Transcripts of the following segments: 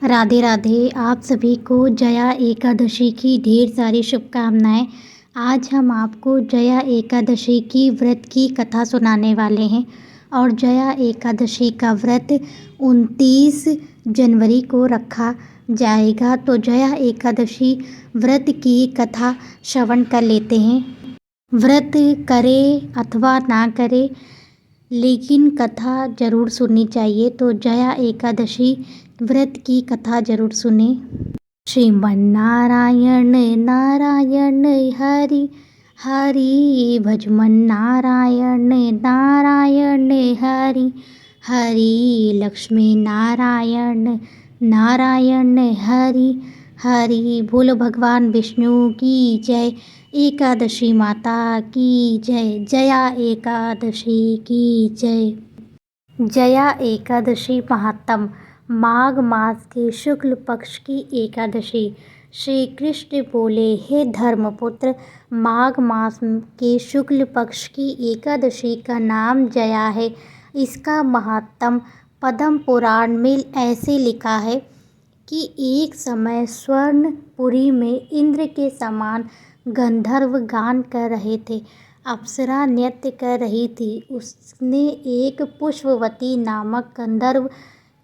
राधे राधे। आप सभी को जया एकादशी की ढेर सारी शुभकामनाएं। आज हम आपको जया एकादशी की व्रत की कथा सुनाने वाले हैं और जया एकादशी का व्रत 29 जनवरी को रखा जाएगा। तो जया एकादशी व्रत की कथा श्रवण कर लेते हैं। व्रत करे अथवा ना करे लेकिन कथा जरूर सुननी चाहिए। तो जया एकादशी व्रत की कथा जरूर सुने। श्रीमन्नारायण नारायण हरि हरि भजमन नारायण नारायण हरि हरि लक्ष्मी नारायण नारायण हरि हरि। बोलो भगवान विष्णु की जय। एकादशी माता की जय। जया एकादशी की जय। जया एकादशी महात्म। माघ मास के शुक्ल पक्ष की एकादशी। श्री कृष्ण बोले, हे धर्मपुत्र, माघ मास के शुक्ल पक्ष की एकादशी का नाम जया है। इसका महात्म पद्म पुराण में ऐसे लिखा है कि एक समय स्वर्णपुरी में इंद्र के समान गंधर्व गान कर रहे थे। अप्सरा नृत्य कर रही थी। उसने एक पुष्पवती नामक गंधर्व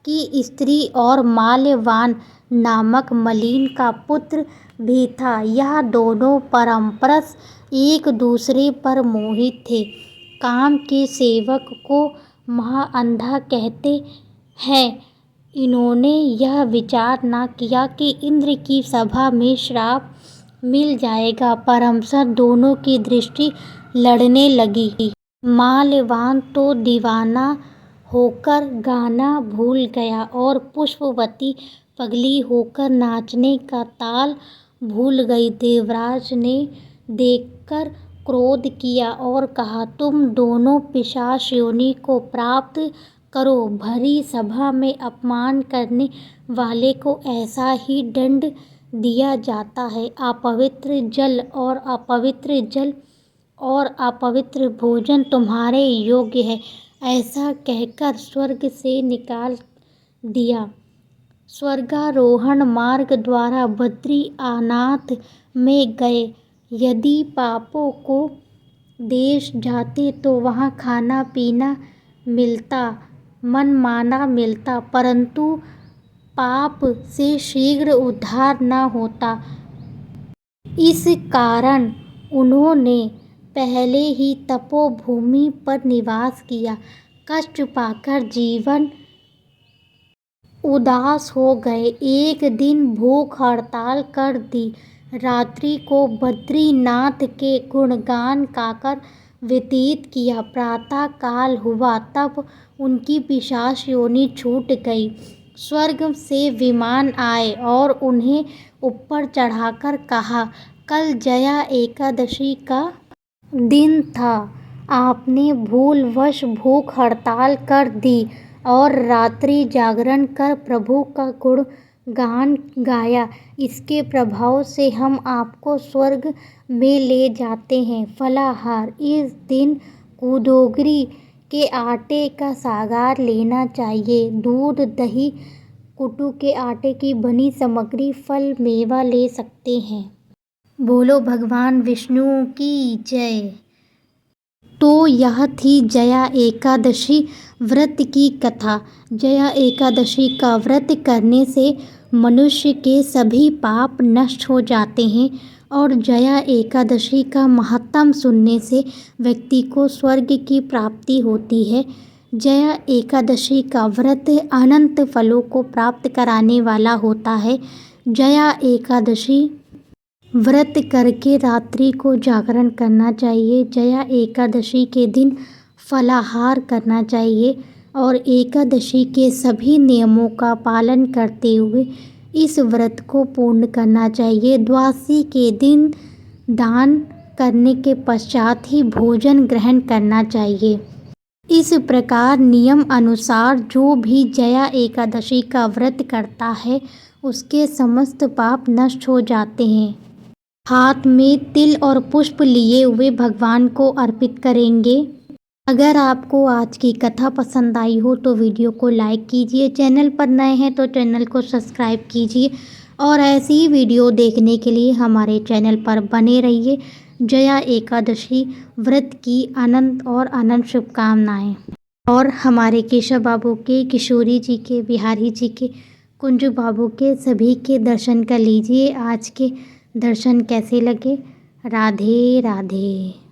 की स्त्री और माल्यवान नामक मलिन का पुत्र भी था। यह दोनों परस्पर एक दूसरे पर मोहित थे। काम के सेवक को महाअंधा कहते हैं। इन्होंने यह विचार न किया कि इंद्र की सभा में श्राप मिल जाएगा। परस्पर दोनों की दृष्टि लड़ने लगी। माल्यवान तो दीवाना होकर गाना भूल गया और पुष्पवती पगली होकर नाचने का ताल भूल गई। देवराज ने देखकर क्रोध किया और कहा, तुम दोनों पिशाच योनि को प्राप्त करो। भरी सभा में अपमान करने वाले को ऐसा ही दंड दिया जाता है। अपवित्र जल और अपवित्र भोजन तुम्हारे योग्य है, ऐसा कहकर स्वर्ग से निकाल दिया। स्वर्गारोहण मार्ग द्वारा बद्रीनाथ में गए। यदि पापों को देश जाते तो वहाँ खाना पीना मिलता, मनमाना मिलता, परंतु पाप से शीघ्र उद्धार न होता। इस कारण उन्होंने पहले ही तपोभूमि पर निवास किया। कष्ट पाकर जीवन उदास हो गए। एक दिन भूख हड़ताल कर दी। रात्रि को बद्रीनाथ के गुणगान गाकर व्यतीत किया। प्रातः काल हुआ तब उनकी पिशाच योनि छूट गई। स्वर्ग से विमान आए और उन्हें ऊपर चढ़ाकर कहा, कल जया एकादशी का दिन था। आपने भूलवश भूख हड़ताल कर दी और रात्रि जागरण कर प्रभु का गुणगान गाया। इसके प्रभाव से हम आपको स्वर्ग में ले जाते हैं। फलाहार। इस दिन कुदोगरी के आटे का सागार लेना चाहिए। दूध, दही, कुट्टू के आटे की बनी सामग्री, फल, मेवा ले सकते हैं। बोलो भगवान विष्णु की जय। तो यह थी जया एकादशी व्रत की कथा। जया एकादशी का व्रत करने से मनुष्य के सभी पाप नष्ट हो जाते हैं और जया एकादशी का महात्म सुनने से व्यक्ति को स्वर्ग की प्राप्ति होती है। जया एकादशी का व्रत अनंत फलों को प्राप्त कराने वाला होता है। जया एकादशी व्रत करके रात्रि को जागरण करना चाहिए। जया एकादशी के दिन फलाहार करना चाहिए और एकादशी के सभी नियमों का पालन करते हुए इस व्रत को पूर्ण करना चाहिए। द्वादशी के दिन दान करने के पश्चात ही भोजन ग्रहण करना चाहिए। इस प्रकार नियम अनुसार जो भी जया एकादशी का व्रत करता है उसके समस्त पाप नष्ट हो जाते हैं। हाथ में तिल और पुष्प लिए हुए भगवान को अर्पित करेंगे। अगर आपको आज की कथा पसंद आई हो तो वीडियो को लाइक कीजिए, चैनल पर नए हैं तो चैनल को सब्सक्राइब कीजिए और ऐसी ही वीडियो देखने के लिए हमारे चैनल पर बने रहिए। जया एकादशी व्रत की अनंत और अनंत शुभकामनाएं। और हमारे केशव बाबू के, किशोरी जी के, बिहारी जी के, कुंजू बाबू के सभी के दर्शन कर लीजिए। आज के दर्शन कैसे लगे? राधे राधे।